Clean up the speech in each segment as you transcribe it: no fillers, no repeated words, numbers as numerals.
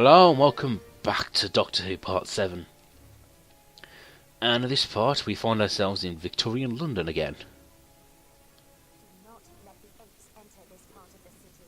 Hello and welcome back to Doctor Who Part 7. And in this part we find ourselves in Victorian London again. Do not let the apes enter this part of the city.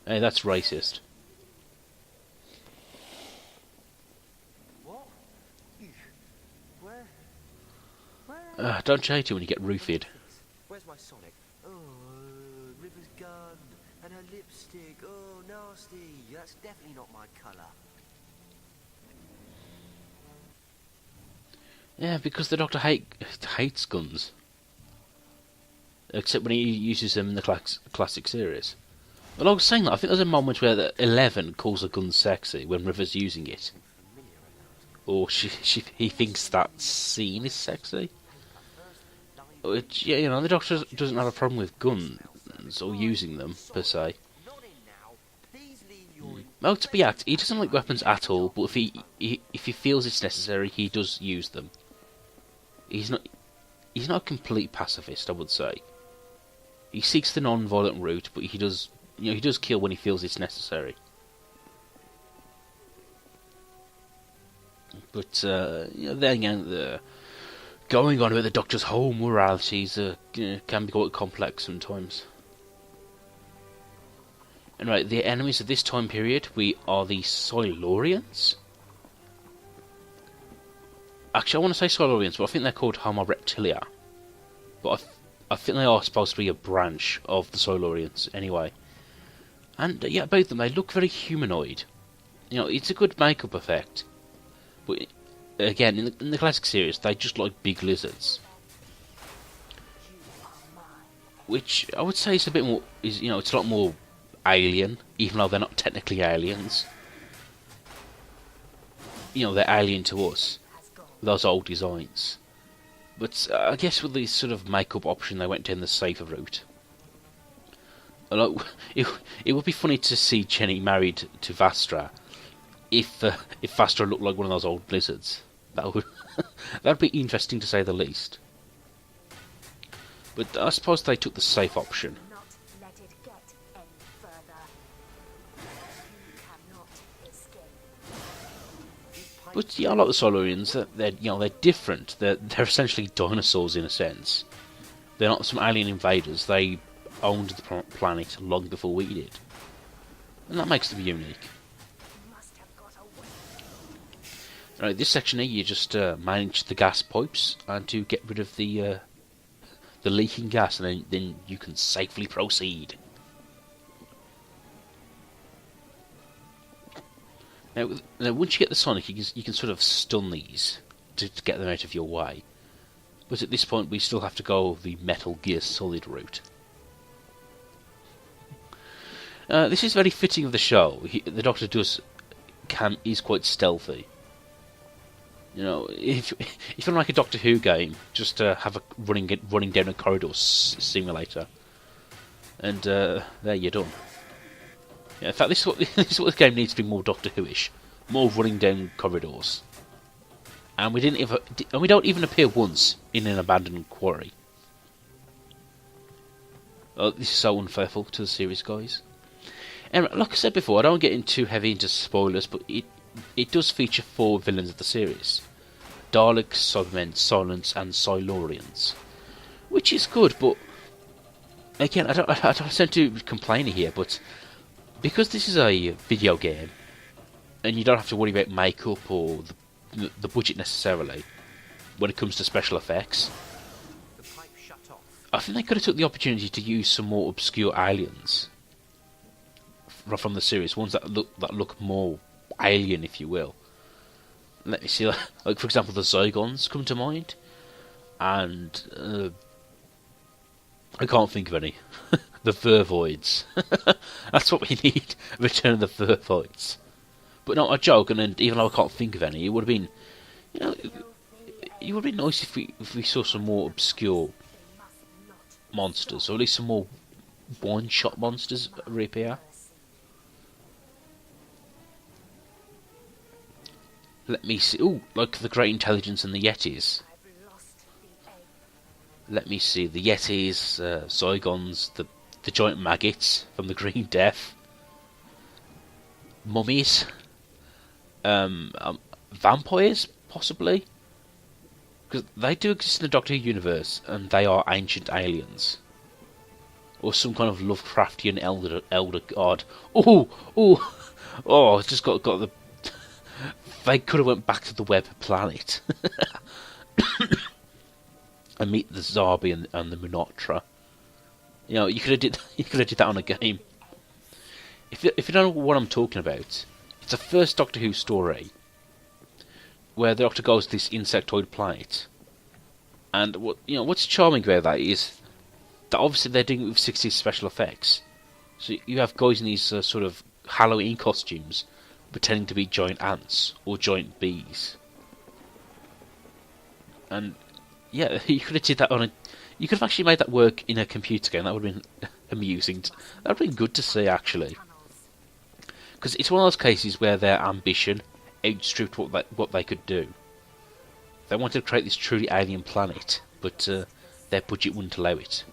Hey, that's racist. What? Where? Don't you hate it when you get roofied? Where's my Sonic? Oh, River's gun and her lipstick. Oh, nasty. That's definitely not my colour. Yeah, because the Doctor hates guns. Except when he uses them in the classic series. Well, I was saying that, I think there's a moment where the 11 calls a gun sexy when River's using it. Or he thinks that scene is sexy. Which, yeah, you know, the Doctor doesn't have a problem with guns or using them, per se. Well, to be act, he doesn't like weapons at all, but if he feels it's necessary, he does use them. He's not a complete pacifist, I would say. He seeks the non-violent route, but he does kill when he feels it's necessary. But then again, going on with the Doctor's whole moralities can be quite complex sometimes. Anyway, the enemies of this time period, we are the Silurians. Actually, I want to say Silurians, but I think they're called Homo Reptilia. But I think they are supposed to be a branch of the Silurians, anyway. And yeah, both of them, they look very humanoid. You know, it's a good makeup effect. But again, in the classic series, they just look like big lizards. Which I would say is a bit more, it's a lot more alien, even though they're not technically aliens. You know, they're alien to us, those old designs. But I guess with this sort of makeup option, they went down the safer route. It would be funny to see Jenny married to Vastra if Vastra looked like one of those old lizards. That'd be interesting to say the least. But I suppose they took the safe option. Do not let it get any further. You cannot escape. But yeah, I like the Silurians. They're different. They're essentially dinosaurs in a sense. They're not some alien invaders. They owned the planet long before we did, and that makes them unique. You must have got away. Right, this section here, you just manage the gas pipes and to get rid of the leaking gas, and then you can safely proceed. Now once you get the Sonic, you can sort of stun these to get them out of your way. But at this point, we still have to go the Metal Gear Solid route. This is very fitting of the show. The Doctor is quite stealthy. You know, if you like a Doctor Who game, just have a running down a corridor simulator, and there you're done. Yeah, in fact, this is what the game needs to be more Doctor Who-ish, more running down corridors. And we don't even appear once in an abandoned quarry. Oh, this is so unfaithful to the series, guys. And like I said before, I don't get too heavy into spoilers, but it does feature 4 villains of the series: Daleks, Cybermen, Silence, and Silurians, which is good. But again, I don't tend to complain here, but because this is a video game, and you don't have to worry about makeup or the budget necessarily when it comes to special effects, The pipe shut off. I think they could have took the opportunity to use some more obscure aliens from the series, ones that look more alien, if you will. Let me see, like for example, the Zygons come to mind, and I can't think of any. The Vervoids. That's what we need. Return of the Vervoids. But not a joke. And even though I can't think of any, it would have been, it would be nice if we saw some more obscure monsters, or at least some more one-shot monsters reappear. Let me see. Ooh, like the Great Intelligence and the Yetis. I've lost the aim. Let me see. The Yetis, Zygons, the giant maggots from the Green Death, mummies vampires, possibly, because they do exist in the Doctor Who universe, and they are ancient aliens, or some kind of Lovecraftian elder god. Oh! Just got the. They could have went back to the Web Planet and meet the Zarbi and the Minotra. You know, you could have did that on a game. If you don't know what I'm talking about, it's the first Doctor Who story where the Doctor goes to this insectoid planet, and what's charming about that is that obviously they're doing it with 60s special effects. So you have guys in these sort of Halloween costumes pretending to be giant ants or giant bees, and yeah, you could have did that on a. You could have actually made that work in a computer game. That would have been amusing. That would have been good to see, actually. Because it's one of those cases where their ambition outstripped what they could do. They wanted to create this truly alien planet, but their budget wouldn't allow it.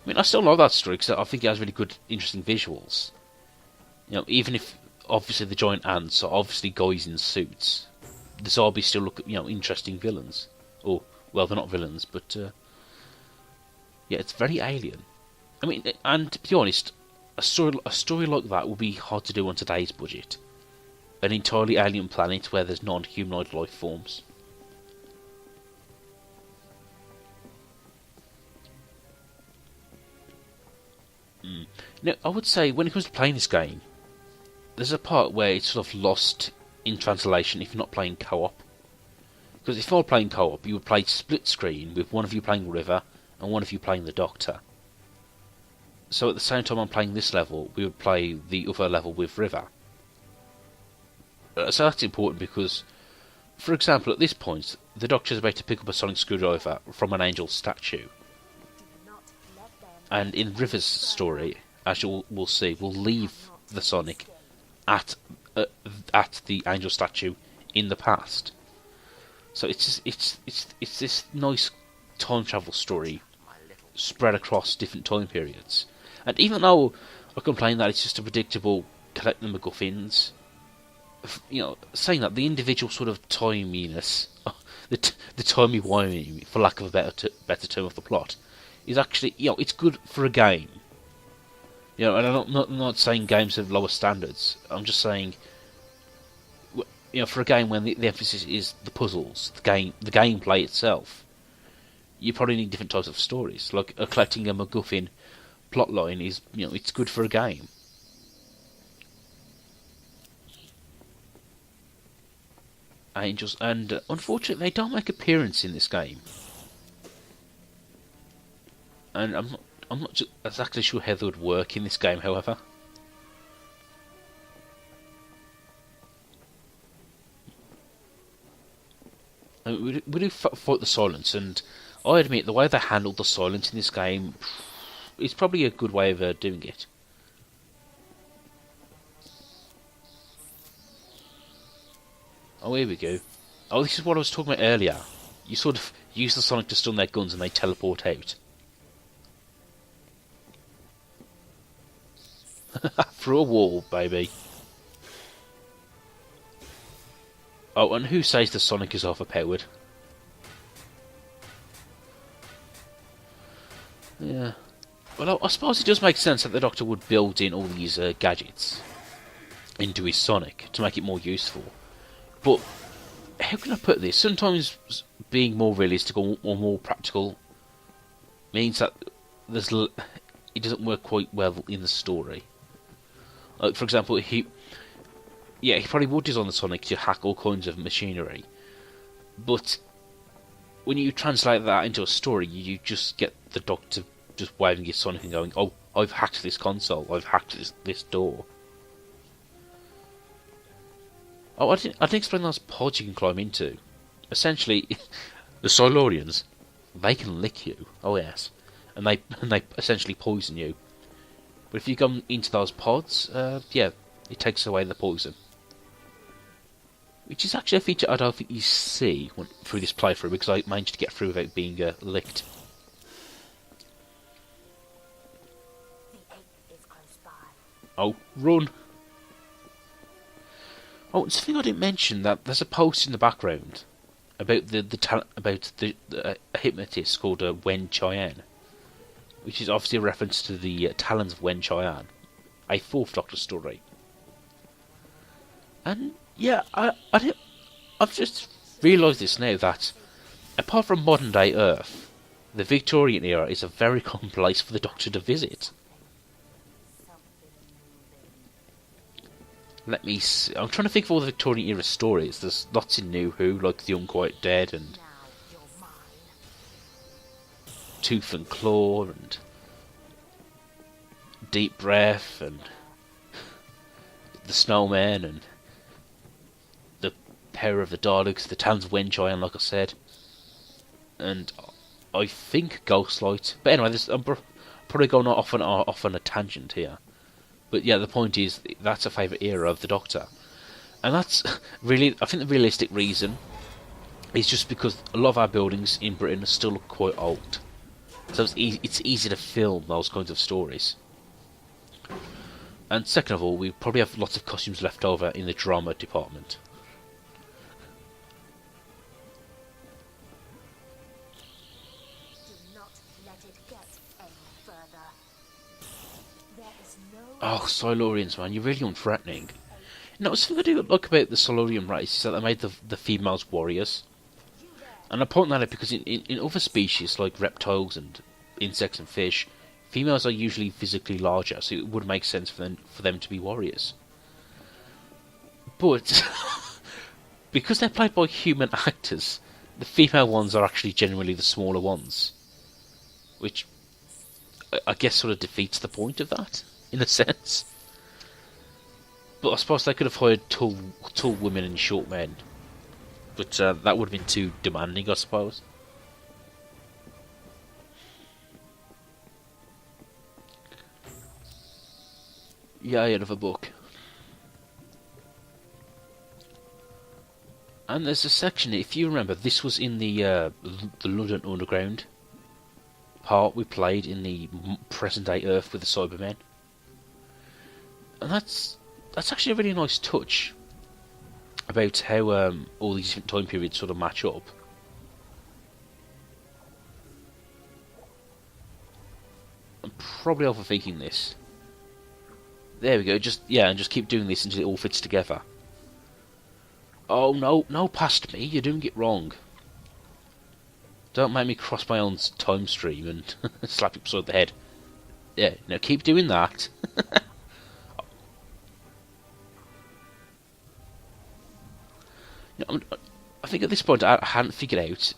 I mean, I still love that story because I think it has really good, interesting visuals. You know, even if obviously the giant ants are obviously guys in suits, the zombies still look, interesting villains. Or, well, they're not villains, but yeah, it's very alien. I mean, and to be honest, a story like that would be hard to do on today's budget. An entirely alien planet where there's non-humanoid life forms. Now, I would say when it comes to playing this game, there's a part where it's sort of lost in translation if you're not playing co-op. Because if you're playing co-op, you would play split screen with one of you playing River and one of you playing the Doctor. So at the same time I'm playing this level, we would play the other level with River. So that's important because, for example, at this point, the Doctor is about to pick up a sonic screwdriver from an angel statue. And in River's story, as we'll see, we'll leave the Sonic at the angel statue in the past. So it's this nice time travel story spread across different time periods. And even though I complain that it's just a predictable collect the MacGuffins, saying that the individual sort of timiness, the timey-wimey, for lack of a better term of the plot, is actually, it's good for a game. And I'm not saying games have lower standards. I'm just saying, for a game when the emphasis is the puzzles, the gameplay itself, you probably need different types of stories. Like collecting a MacGuffin plotline is, it's good for a game. Angels, and unfortunately, they don't make appearance in this game. And I'm not exactly sure how they would work in this game, however. I mean, we do fight the silence, and I admit the way they handled the silence in this game is probably a good way of doing it. Oh, here we go. Oh, this is what I was talking about earlier. You sort of use the Sonic to stun their guns and they teleport out. Through a wall, baby. Oh, and who says the Sonic is overpowered? Yeah. Well, I suppose it does make sense that the Doctor would build in all these gadgets into his Sonic to make it more useful. But how can I put this? Sometimes being more realistic or more practical means that it doesn't work quite well in the story. Like, for example, he probably would design the Sonic to hack all kinds of machinery, but when you translate that into a story, you just get the Doctor just waving his Sonic and going, "Oh, I've hacked this console. I've hacked this door." Oh, I didn't explain those pods you can climb into. Essentially, the Silurians, they can lick you. Oh yes, and they essentially poison you. But if you come into those pods, it takes away the poison. Which is actually a feature I don't think you see through this playthrough, because I managed to get through without being licked. The egg is close by. Oh, run! Oh, it's something I didn't mention, that there's a post in the background about a hypnotist called Wen Chian, which is obviously a reference to the talons of Wen Chian, a Fourth Doctor story. And yeah, I've just realised this now, that apart from modern day Earth, the Victorian era is a very common place for the Doctor to visit. Let me see. I'm trying to think of all the Victorian era stories. There's lots in New Who, like The Unquiet Dead and Tooth and Claw and Deep Breath and The Snowman and The Power of the Daleks, the Talons of Wen Chian, like I said, and I think Ghostlight. But anyway, I'm probably going off on a tangent here. But yeah, the point is, that's a favourite era of the Doctor. And that's really, I think the realistic reason is just because a lot of our buildings in Britain still look quite old. So it's easy to film those kinds of stories. And second of all, we probably have lots of costumes left over in the drama department. Do not let it get any further. There is no Oh, Silurians, man, you're really unthreatening. No, something I do like about the Silurian race is that they made the females warriors. And I point that out because in other species, like reptiles and insects and fish, females are usually physically larger, so it would make sense for them to be warriors. But because they're played by human actors, the female ones are actually generally the smaller ones, which I guess sort of defeats the point of that, in a sense. But I suppose they could have hired tall women and short men. But that would have been too demanding, I suppose. Yeah, another book. And there's a section, if you remember, this was in the London Underground part we played in the present-day Earth with the Cybermen. And that's actually a really nice touch about how all these different time periods sort of match up. I'm probably overthinking this. There we go, and just keep doing this until it all fits together. Oh no, past me, you're doing it wrong. Don't make me cross my own time stream and slap you upside the head. Yeah, no, keep doing that. I think at this point I hadn't figured out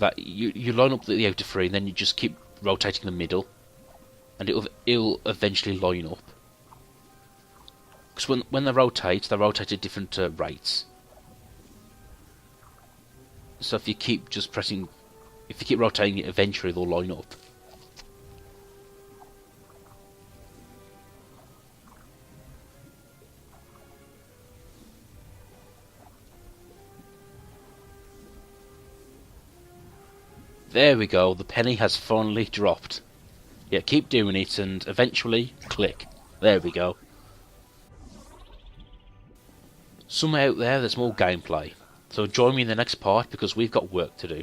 that you line up the outer three and then you just keep rotating the middle, and it'll eventually line up. Because when they rotate at different rates. So if you keep rotating it, eventually they'll line up. There we go, the penny has finally dropped. Yeah, keep doing it and eventually click. There we go. Somewhere out there's more gameplay. So join me in the next part because we've got work to do.